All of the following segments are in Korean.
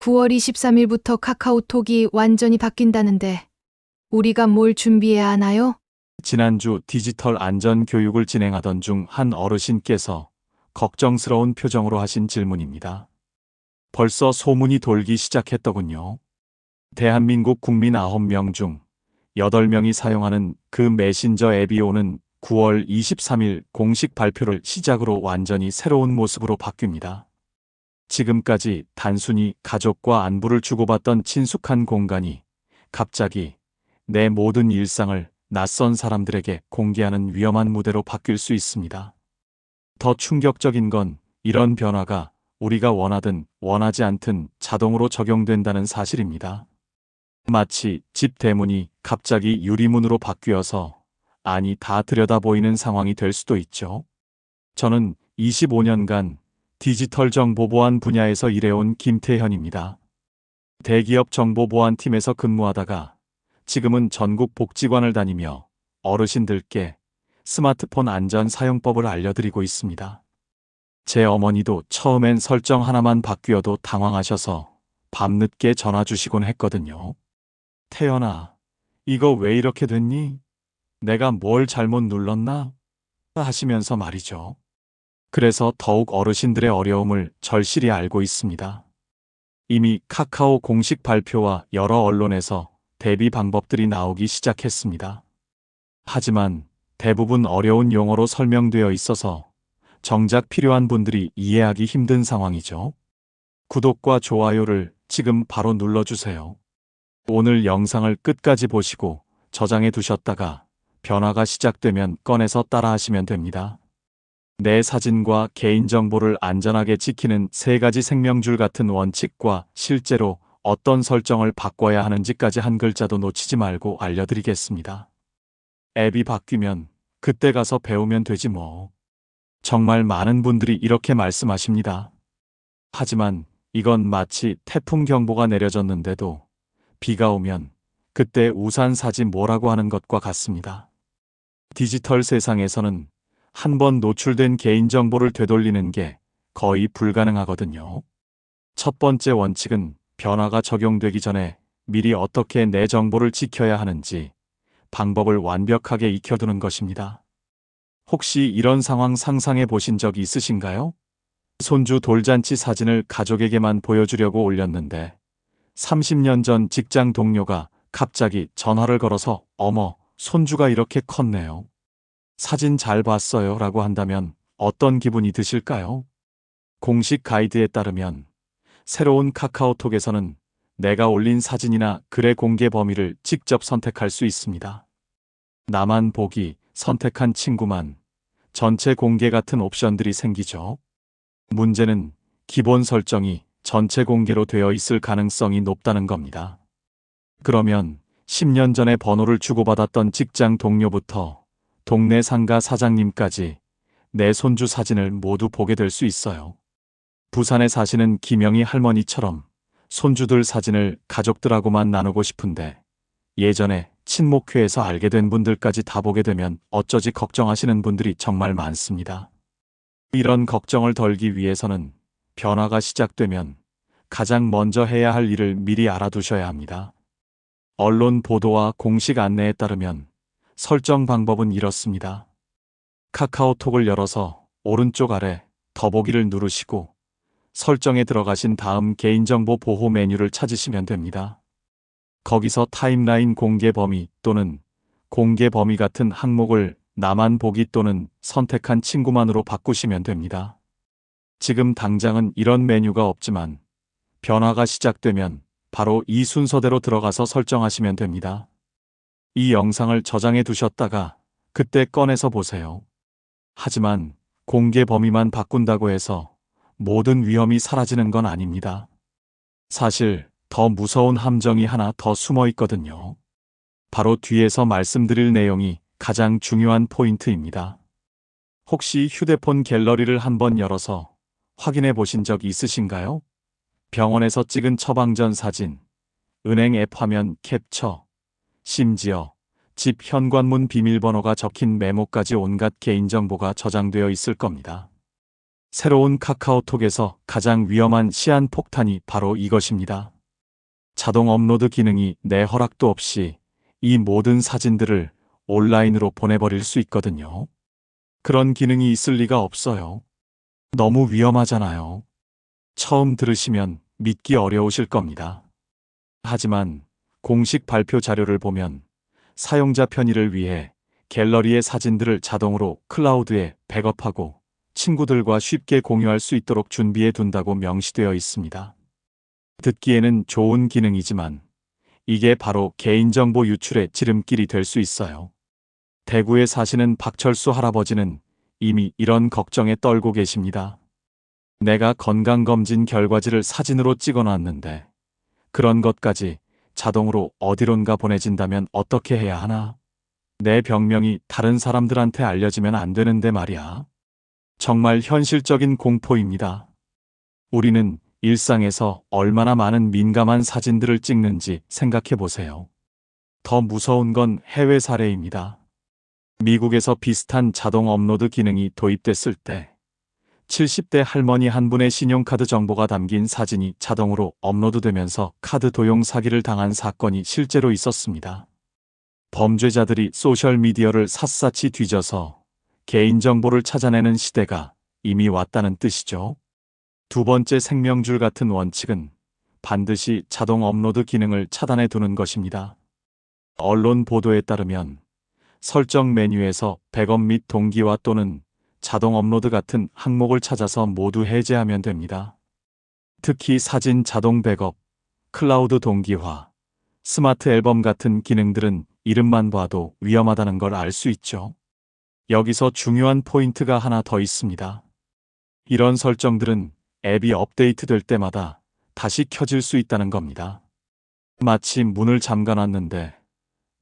9월 23일부터 카카오톡이 완전히 바뀐다는데 우리가 뭘 준비해야 하나요? 지난주 디지털 안전 교육을 진행하던 중 한 어르신께서 걱정스러운 표정으로 하신 질문입니다. 벌써 소문이 돌기 시작했더군요. 대한민국 국민 9명 중 8명이 사용하는 그 메신저 앱이 오는 9월 23일 공식 발표를 시작으로 완전히 새로운 모습으로 바뀝니다. 지금까지 단순히 가족과 안부를 주고받던 친숙한 공간이 갑자기 내 모든 일상을 낯선 사람들에게 공개하는 위험한 무대로 바뀔 수 있습니다. 더 충격적인 건 이런 변화가 우리가 원하든 원하지 않든 자동으로 적용된다는 사실입니다. 마치 집 대문이 갑자기 유리문으로 바뀌어서 안이 다 들여다보이는 상황이 될 수도 있죠. 저는 25년간 디지털 정보보안 분야에서 일해온 김태현입니다. 대기업 정보보안팀에서 근무하다가 지금은 전국 복지관을 다니며 어르신들께 스마트폰 안전 사용법을 알려드리고 있습니다. 제 어머니도 처음엔 설정 하나만 바뀌어도 당황하셔서 밤늦게 전화 주시곤 했거든요. 태연아, 이거 왜 이렇게 됐니? 내가 뭘 잘못 눌렀나? 하시면서 말이죠. 그래서 더욱 어르신들의 어려움을 절실히 알고 있습니다. 이미 카카오 공식 발표와 여러 언론에서 대비 방법들이 나오기 시작했습니다. 하지만 대부분 어려운 용어로 설명되어 있어서 정작 필요한 분들이 이해하기 힘든 상황이죠. 구독과 좋아요를 지금 바로 눌러주세요. 오늘 영상을 끝까지 보시고 저장해 두셨다가 변화가 시작되면 꺼내서 따라하시면 됩니다. 내 사진과 개인정보를 안전하게 지키는 3가지 생명줄 같은 원칙과 실제로 어떤 설정을 바꿔야 하는지까지 한 글자도 놓치지 말고 알려드리겠습니다. 앱이 바뀌면 그때 가서 배우면 되지 뭐. 정말 많은 분들이 이렇게 말씀하십니다. 하지만 이건 마치 태풍 경보가 내려졌는데도 비가 오면 그때 우산 사지 뭐라고 하는 것과 같습니다. 디지털 세상에서는 한 번 노출된 개인정보를 되돌리는 게 거의 불가능하거든요. 첫 번째 원칙은 변화가 적용되기 전에 미리 어떻게 내 정보를 지켜야 하는지 방법을 완벽하게 익혀두는 것입니다. 혹시 이런 상황 상상해 보신 적 있으신가요? 손주 돌잔치 사진을 가족에게만 보여주려고 올렸는데 30년 전 직장 동료가 갑자기 전화를 걸어서 어머, 손주가 이렇게 컸네요. 사진 잘 봤어요 라고 한다면 어떤 기분이 드실까요? 공식 가이드에 따르면 새로운 카카오톡에서는 내가 올린 사진이나 글의 공개 범위를 직접 선택할 수 있습니다. 나만 보기, 선택한 친구만, 전체 공개 같은 옵션들이 생기죠. 문제는 기본 설정이 전체 공개로 되어 있을 가능성이 높다는 겁니다. 그러면 10년 전에 번호를 주고받았던 직장 동료부터 동네 상가 사장님까지 내 손주 사진을 모두 보게 될 수 있어요. 부산에 사시는 김영희 할머니처럼 손주들 사진을 가족들하고만 나누고 싶은데 예전에 친목회에서 알게 된 분들까지 다 보게 되면 어쩌지 걱정하시는 분들이 정말 많습니다. 이런 걱정을 덜기 위해서는 변화가 시작되면 가장 먼저 해야 할 일을 미리 알아두셔야 합니다. 언론 보도와 공식 안내에 따르면 설정 방법은 이렇습니다. 카카오톡을 열어서 오른쪽 아래 더보기를 누르시고 설정에 들어가신 다음 개인정보 보호 메뉴를 찾으시면 됩니다. 거기서 타임라인 공개 범위 또는 공개 범위 같은 항목을 나만 보기 또는 선택한 친구만으로 바꾸시면 됩니다. 지금 당장은 이런 메뉴가 없지만 변화가 시작되면 바로 이 순서대로 들어가서 설정하시면 됩니다. 이 영상을 저장해 두셨다가 그때 꺼내서 보세요. 하지만 공개 범위만 바꾼다고 해서 모든 위험이 사라지는 건 아닙니다. 사실 더 무서운 함정이 하나 더 숨어 있거든요. 바로 뒤에서 말씀드릴 내용이 가장 중요한 포인트입니다. 혹시 휴대폰 갤러리를 한번 열어서 확인해 보신 적 있으신가요? 병원에서 찍은 처방전 사진, 은행 앱 화면 캡처, 심지어 집 현관문 비밀번호가 적힌 메모까지 온갖 개인정보가 저장되어 있을 겁니다. 새로운 카카오톡에서 가장 위험한 시한폭탄이 바로 이것입니다. 자동 업로드 기능이 내 허락도 없이 이 모든 사진들을 온라인으로 보내버릴 수 있거든요. 그런 기능이 있을 리가 없어요. 너무 위험하잖아요. 처음 들으시면 믿기 어려우실 겁니다. 하지만 공식 발표 자료를 보면 사용자 편의를 위해 갤러리의 사진들을 자동으로 클라우드에 백업하고 친구들과 쉽게 공유할 수 있도록 준비해 둔다고 명시되어 있습니다. 듣기에는 좋은 기능이지만 이게 바로 개인정보 유출의 지름길이 될 수 있어요. 대구에 사시는 박철수 할아버지는 이미 이런 걱정에 떨고 계십니다. 내가 건강검진 결과지를 사진으로 찍어놨는데 그런 것까지 자동으로 어디론가 보내진다면 어떻게 해야 하나? 내 병명이 다른 사람들한테 알려지면 안 되는데 말이야. 정말 현실적인 공포입니다. 우리는 일상에서 얼마나 많은 민감한 사진들을 찍는지 생각해 보세요. 더 무서운 건 해외 사례입니다. 미국에서 비슷한 자동 업로드 기능이 도입됐을 때 70대 할머니 한 분의 신용카드 정보가 담긴 사진이 자동으로 업로드되면서 카드 도용 사기를 당한 사건이 실제로 있었습니다. 범죄자들이 소셜미디어를 샅샅이 뒤져서 개인정보를 찾아내는 시대가 이미 왔다는 뜻이죠. 두 번째 생명줄 같은 원칙은 반드시 자동 업로드 기능을 차단해 두는 것입니다. 언론 보도에 따르면 설정 메뉴에서 백업 및 동기화 또는 자동 업로드 같은 항목을 찾아서 모두 해제하면 됩니다. 특히 사진 자동 백업, 클라우드 동기화, 스마트 앨범 같은 기능들은 이름만 봐도 위험하다는 걸 알 수 있죠. 여기서 중요한 포인트가 하나 더 있습니다. 이런 설정들은 앱이 업데이트될 때마다 다시 켜질 수 있다는 겁니다. 마치 문을 잠가놨는데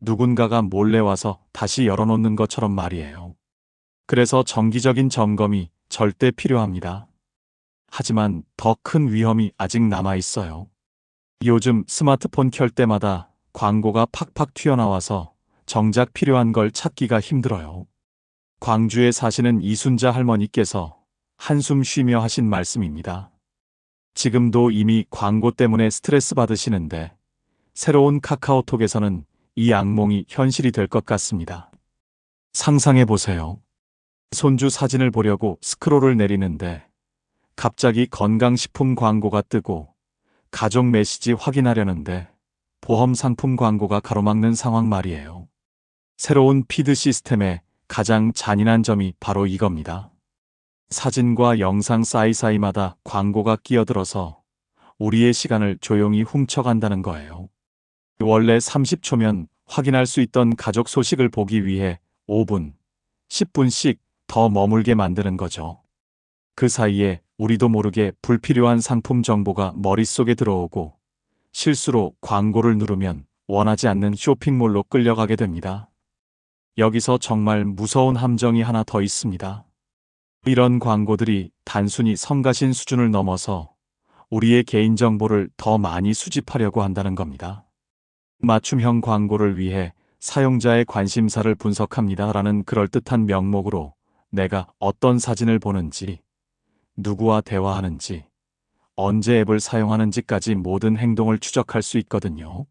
누군가가 몰래 와서 다시 열어놓는 것처럼 말이에요. 그래서 정기적인 점검이 절대 필요합니다. 하지만 더 큰 위험이 아직 남아 있어요. 요즘 스마트폰 켤 때마다 광고가 팍팍 튀어나와서 정작 필요한 걸 찾기가 힘들어요. 광주에 사시는 이순자 할머니께서 한숨 쉬며 하신 말씀입니다. 지금도 이미 광고 때문에 스트레스 받으시는데 새로운 카카오톡에서는 이 악몽이 현실이 될 것 같습니다. 상상해 보세요. 손주 사진을 보려고 스크롤을 내리는데 갑자기 건강식품 광고가 뜨고 가족 메시지 확인하려는데 보험 상품 광고가 가로막는 상황 말이에요. 새로운 피드 시스템의 가장 잔인한 점이 바로 이겁니다. 사진과 영상 사이사이마다 광고가 끼어들어서 우리의 시간을 조용히 훔쳐간다는 거예요. 원래 30초면 확인할 수 있던 가족 소식을 보기 위해 5분, 10분씩 더 머물게 만드는 거죠. 그 사이에 우리도 모르게 불필요한 상품 정보가 머릿속에 들어오고 실수로 광고를 누르면 원하지 않는 쇼핑몰로 끌려가게 됩니다. 여기서 정말 무서운 함정이 하나 더 있습니다. 이런 광고들이 단순히 성가신 수준을 넘어서 우리의 개인정보를 더 많이 수집하려고 한다는 겁니다. 맞춤형 광고를 위해 사용자의 관심사를 분석합니다라는 그럴듯한 명목으로 내가 어떤 사진을 보는지, 누구와 대화하는지, 언제 앱을 사용하는지까지 모든 행동을 추적할 수 있거든요.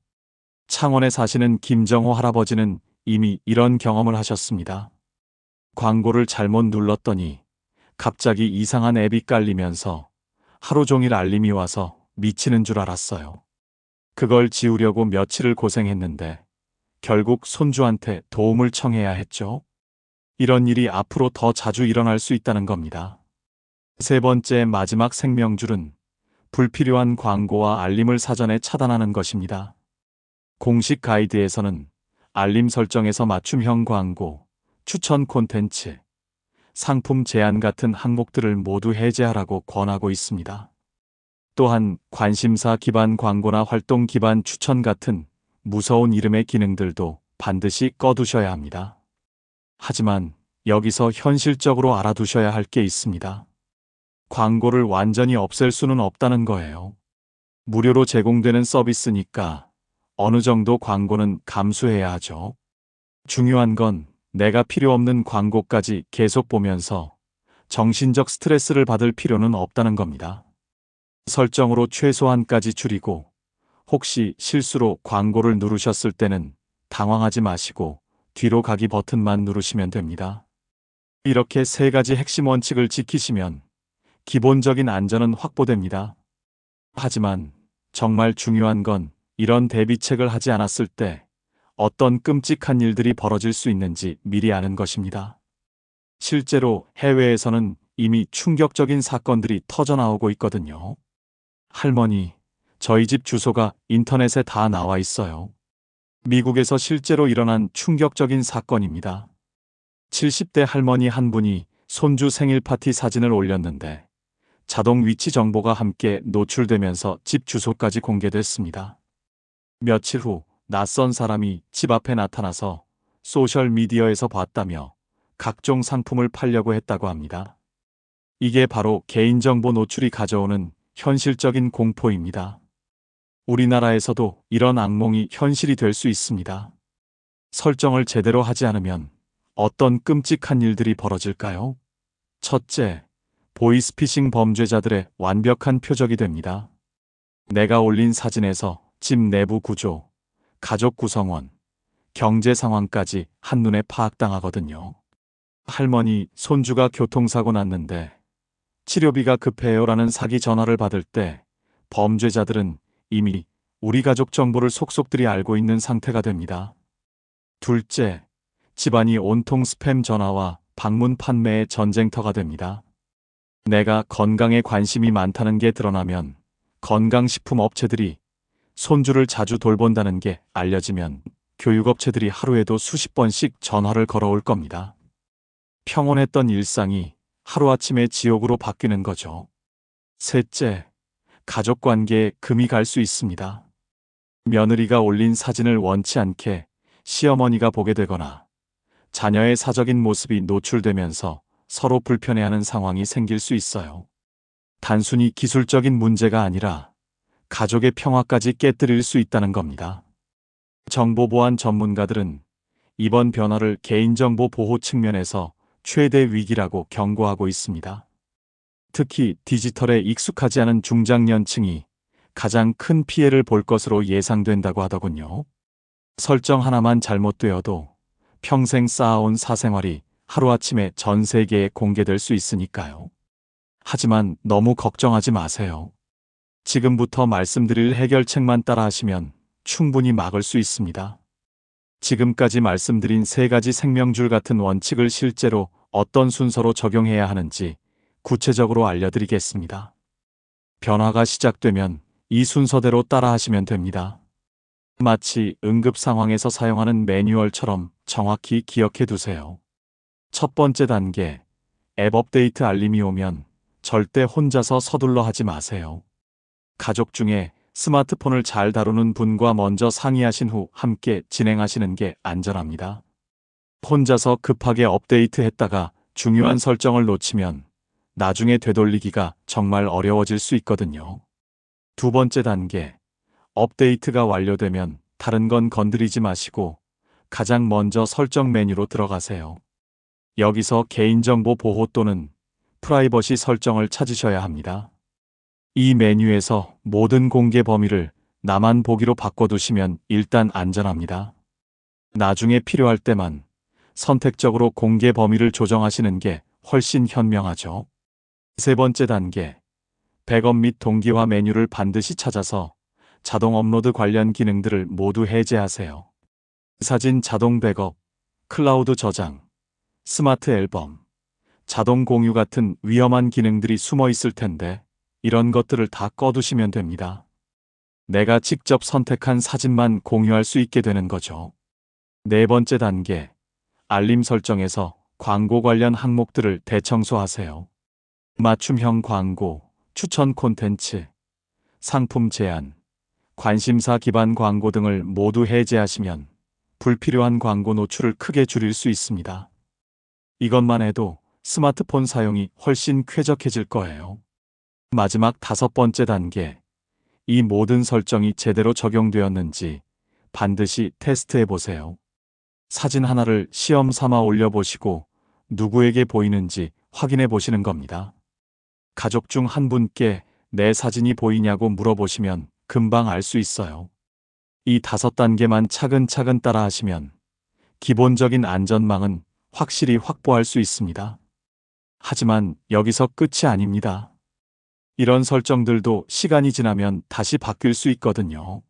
창원에 사시는 김정호 할아버지는 이미 이런 경험을 하셨습니다. 광고를 잘못 눌렀더니 갑자기 이상한 앱이 깔리면서 하루 종일 알림이 와서 미치는 줄 알았어요. 그걸 지우려고 며칠을 고생했는데 결국 손주한테 도움을 청해야 했죠. 이런 일이 앞으로 더 자주 일어날 수 있다는 겁니다. 세 번째 마지막 생명줄은 불필요한 광고와 알림을 사전에 차단하는 것입니다. 공식 가이드에서는 알림 설정에서 맞춤형 광고, 추천 콘텐츠, 상품 제안 같은 항목들을 모두 해제하라고 권하고 있습니다. 또한 관심사 기반 광고나 활동 기반 추천 같은 무서운 이름의 기능들도 반드시 꺼두셔야 합니다. 하지만 여기서 현실적으로 알아두셔야 할 게 있습니다. 광고를 완전히 없앨 수는 없다는 거예요. 무료로 제공되는 서비스니까 어느 정도 광고는 감수해야 하죠. 중요한 건 내가 필요 없는 광고까지 계속 보면서 정신적 스트레스를 받을 필요는 없다는 겁니다. 설정으로 최소한까지 줄이고 혹시 실수로 광고를 누르셨을 때는 당황하지 마시고 뒤로 가기 버튼만 누르시면 됩니다. 이렇게 세 가지 핵심 원칙을 지키시면 기본적인 안전은 확보됩니다. 하지만 정말 중요한 건 이런 대비책을 하지 않았을 때 어떤 끔찍한 일들이 벌어질 수 있는지 미리 아는 것입니다. 실제로 해외에서는 이미 충격적인 사건들이 터져나오고 있거든요. 할머니, 저희 집 주소가 인터넷에 다 나와 있어요. 미국에서 실제로 일어난 충격적인 사건입니다. 70대 할머니 한 분이 손주 생일 파티 사진을 올렸는데 자동 위치 정보가 함께 노출되면서 집 주소까지 공개됐습니다. 며칠 후 낯선 사람이 집 앞에 나타나서 소셜미디어에서 봤다며 각종 상품을 팔려고 했다고 합니다. 이게 바로 개인정보 노출이 가져오는 현실적인 공포입니다. 우리나라에서도 이런 악몽이 현실이 될 수 있습니다. 설정을 제대로 하지 않으면 어떤 끔찍한 일들이 벌어질까요? 첫째, 보이스피싱 범죄자들의 완벽한 표적이 됩니다. 내가 올린 사진에서 집 내부 구조, 가족 구성원, 경제 상황까지 한눈에 파악당하거든요. 할머니, 손주가 교통사고 났는데 치료비가 급해요라는 사기 전화를 받을 때 범죄자들은 이미 우리 가족 정보를 속속들이 알고 있는 상태가 됩니다. 둘째, 집안이 온통 스팸 전화와 방문 판매의 전쟁터가 됩니다. 내가 건강에 관심이 많다는 게 드러나면 건강식품 업체들이 손주를 자주 돌본다는 게 알려지면 교육업체들이 하루에도 수십 번씩 전화를 걸어올 겁니다. 평온했던 일상이 하루아침에 지옥으로 바뀌는 거죠. 셋째, 가족관계에 금이 갈 수 있습니다. 며느리가 올린 사진을 원치 않게 시어머니가 보게 되거나 자녀의 사적인 모습이 노출되면서 서로 불편해하는 상황이 생길 수 있어요. 단순히 기술적인 문제가 아니라 가족의 평화까지 깨뜨릴 수 있다는 겁니다. 정보보안 전문가들은 이번 변화를 개인정보 보호 측면에서 최대 위기라고 경고하고 있습니다. 특히 디지털에 익숙하지 않은 중장년층이 가장 큰 피해를 볼 것으로 예상된다고 하더군요. 설정 하나만 잘못되어도 평생 쌓아온 사생활이 하루아침에 전 세계에 공개될 수 있으니까요. 하지만 너무 걱정하지 마세요. 지금부터 말씀드릴 해결책만 따라하시면 충분히 막을 수 있습니다. 지금까지 말씀드린 세 가지 생명줄 같은 원칙을 실제로 어떤 순서로 적용해야 하는지 구체적으로 알려드리겠습니다. 변화가 시작되면 이 순서대로 따라하시면 됩니다. 마치 응급 상황에서 사용하는 매뉴얼처럼 정확히 기억해 두세요. 첫 번째 단계, 앱 업데이트 알림이 오면 절대 혼자서 서둘러 하지 마세요. 가족 중에 스마트폰을 잘 다루는 분과 먼저 상의하신 후 함께 진행하시는 게 안전합니다. 혼자서 급하게 업데이트했다가 중요한 설정을 놓치면 나중에 되돌리기가 정말 어려워질 수 있거든요. 두 번째 단계, 업데이트가 완료되면 다른 건 건드리지 마시고 가장 먼저 설정 메뉴로 들어가세요. 여기서 개인정보 보호 또는 프라이버시 설정을 찾으셔야 합니다. 이 메뉴에서 모든 공개 범위를 나만 보기로 바꿔두시면 일단 안전합니다. 나중에 필요할 때만 선택적으로 공개 범위를 조정하시는 게 훨씬 현명하죠. 세 번째 단계, 백업 및 동기화 메뉴를 반드시 찾아서 자동 업로드 관련 기능들을 모두 해제하세요. 사진 자동 백업, 클라우드 저장, 스마트 앨범, 자동 공유 같은 위험한 기능들이 숨어 있을 텐데 이런 것들을 다 꺼두시면 됩니다. 내가 직접 선택한 사진만 공유할 수 있게 되는 거죠. 네 번째 단계, 알림 설정에서 광고 관련 항목들을 대청소하세요. 맞춤형 광고, 추천 콘텐츠, 상품 제안, 관심사 기반 광고 등을 모두 해제하시면 불필요한 광고 노출을 크게 줄일 수 있습니다. 이것만 해도 스마트폰 사용이 훨씬 쾌적해질 거예요. 마지막 다섯 번째 단계, 이 모든 설정이 제대로 적용되었는지 반드시 테스트해 보세요. 사진 하나를 시험 삼아 올려보시고 누구에게 보이는지 확인해 보시는 겁니다. 가족 중 한 분께 내 사진이 보이냐고 물어보시면 금방 알 수 있어요. 이 5단계만 차근차근 따라 하시면 기본적인 안전망은 확실히 확보할 수 있습니다. 하지만 여기서 끝이 아닙니다. 이런 설정들도 시간이 지나면 다시 바뀔 수 있거든요.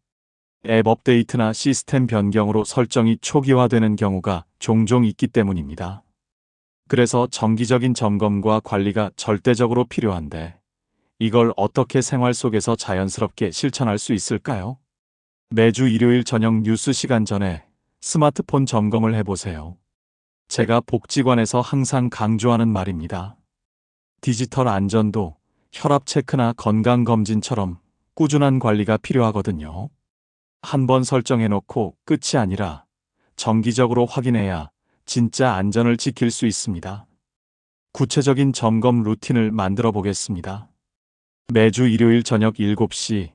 앱 업데이트나 시스템 변경으로 설정이 초기화되는 경우가 종종 있기 때문입니다. 그래서 정기적인 점검과 관리가 절대적으로 필요한데, 이걸 어떻게 생활 속에서 자연스럽게 실천할 수 있을까요? 매주 일요일 저녁 뉴스 시간 전에 스마트폰 점검을 해보세요. 제가 복지관에서 항상 강조하는 말입니다. 디지털 안전도 혈압 체크나 건강검진처럼 꾸준한 관리가 필요하거든요. 한번 설정해놓고 끝이 아니라 정기적으로 확인해야 진짜 안전을 지킬 수 있습니다. 구체적인 점검 루틴을 만들어 보겠습니다. 매주 일요일 저녁 7시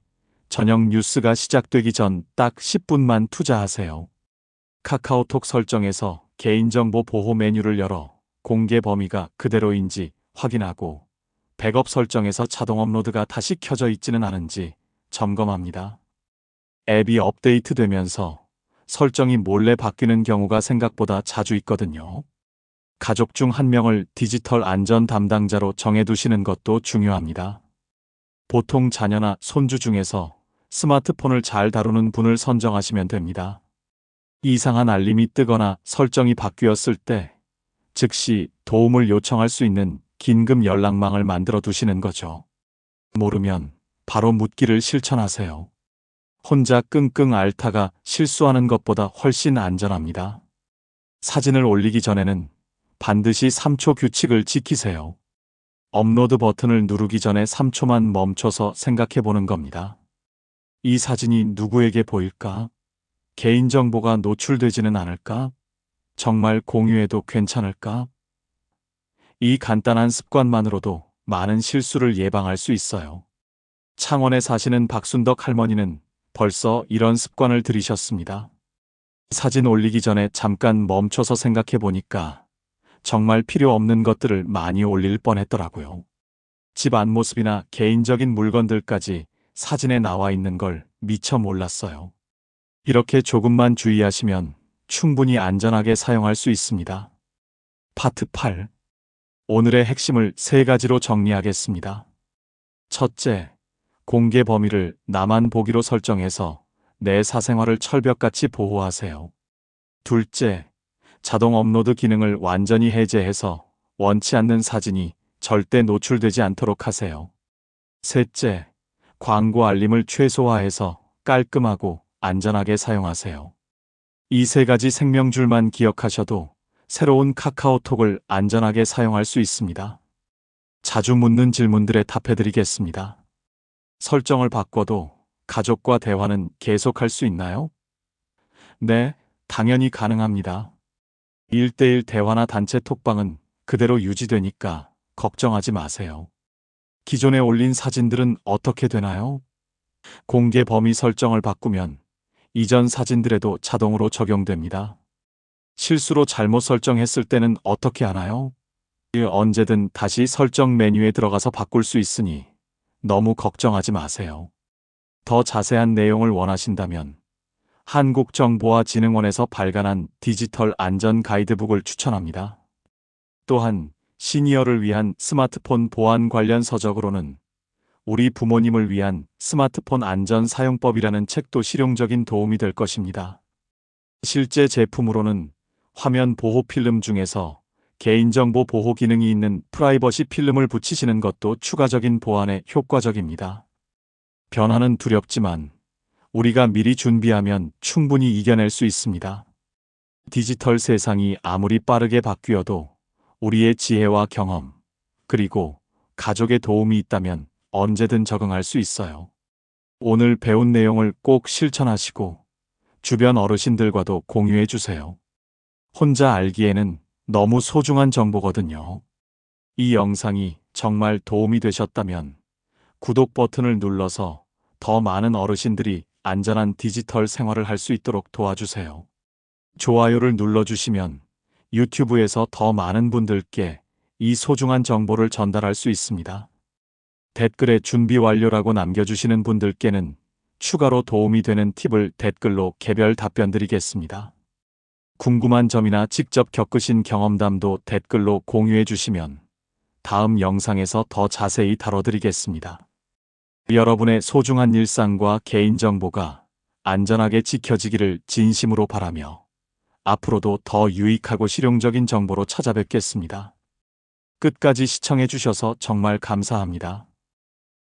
저녁 뉴스가 시작되기 전 딱 10분만 투자하세요. 카카오톡 설정에서 개인정보 보호 메뉴를 열어 공개 범위가 그대로인지 확인하고, 백업 설정에서 자동 업로드가 다시 켜져 있지는 않은지 점검합니다. 앱이 업데이트되면서 설정이 몰래 바뀌는 경우가 생각보다 자주 있거든요. 가족 중 한 명을 디지털 안전 담당자로 정해두시는 것도 중요합니다. 보통 자녀나 손주 중에서 스마트폰을 잘 다루는 분을 선정하시면 됩니다. 이상한 알림이 뜨거나 설정이 바뀌었을 때 즉시 도움을 요청할 수 있는 긴급 연락망을 만들어 두시는 거죠. 모르면 바로 묻기를 실천하세요. 혼자 끙끙 앓다가 실수하는 것보다 훨씬 안전합니다. 사진을 올리기 전에는 반드시 3초 규칙을 지키세요. 업로드 버튼을 누르기 전에 3초만 멈춰서 생각해 보는 겁니다. 이 사진이 누구에게 보일까? 개인정보가 노출되지는 않을까? 정말 공유해도 괜찮을까? 이 간단한 습관만으로도 많은 실수를 예방할 수 있어요. 창원에 사시는 박순덕 할머니는 벌써 이런 습관을 들이셨습니다. 사진 올리기 전에 잠깐 멈춰서 생각해 보니까 정말 필요 없는 것들을 많이 올릴 뻔했더라고요. 집 안모습이나 개인적인 물건들까지 사진에 나와 있는 걸 미처 몰랐어요. 이렇게 조금만 주의하시면 충분히 안전하게 사용할 수 있습니다. 파트 8. 오늘의 핵심을 3가지로 정리하겠습니다. 첫째, 공개 범위를 나만 보기로 설정해서 내 사생활을 철벽같이 보호하세요. 둘째, 자동 업로드 기능을 완전히 해제해서 원치 않는 사진이 절대 노출되지 않도록 하세요. 셋째, 광고 알림을 최소화해서 깔끔하고 안전하게 사용하세요. 이 3가지 생명줄만 기억하셔도 새로운 카카오톡을 안전하게 사용할 수 있습니다. 자주 묻는 질문들에 답해드리겠습니다. 설정을 바꿔도 가족과 대화는 계속할 수 있나요? 네, 당연히 가능합니다. 1:1 대화나 단체 톡방은 그대로 유지되니까 걱정하지 마세요. 기존에 올린 사진들은 어떻게 되나요? 공개 범위 설정을 바꾸면 이전 사진들에도 자동으로 적용됩니다. 실수로 잘못 설정했을 때는 어떻게 하나요? 언제든 다시 설정 메뉴에 들어가서 바꿀 수 있으니 너무 걱정하지 마세요. 더 자세한 내용을 원하신다면 한국정보화진흥원에서 발간한 디지털 안전 가이드북을 추천합니다. 또한 시니어를 위한 스마트폰 보안 관련 서적으로는 우리 부모님을 위한 스마트폰 안전 사용법이라는 책도 실용적인 도움이 될 것입니다. 실제 제품으로는 화면 보호 필름 중에서 개인정보 보호 기능이 있는 프라이버시 필름을 붙이시는 것도 추가적인 보안에 효과적입니다. 변화는 두렵지만 우리가 미리 준비하면 충분히 이겨낼 수 있습니다. 디지털 세상이 아무리 빠르게 바뀌어도 우리의 지혜와 경험, 그리고 가족의 도움이 있다면 언제든 적응할 수 있어요. 오늘 배운 내용을 꼭 실천하시고 주변 어르신들과도 공유해 주세요. 혼자 알기에는 너무 소중한 정보거든요. 이 영상이 정말 도움이 되셨다면 구독 버튼을 눌러서 더 많은 어르신들이 안전한 디지털 생활을 할 수 있도록 도와주세요. 좋아요를 눌러주시면 유튜브에서 더 많은 분들께 이 소중한 정보를 전달할 수 있습니다. 댓글에 준비 완료라고 남겨주시는 분들께는 추가로 도움이 되는 팁을 댓글로 개별 답변 드리겠습니다. 궁금한 점이나 직접 겪으신 경험담도 댓글로 공유해 주시면 다음 영상에서 더 자세히 다뤄드리겠습니다. 여러분의 소중한 일상과 개인정보가 안전하게 지켜지기를 진심으로 바라며 앞으로도 더 유익하고 실용적인 정보로 찾아뵙겠습니다. 끝까지 시청해 주셔서 정말 감사합니다.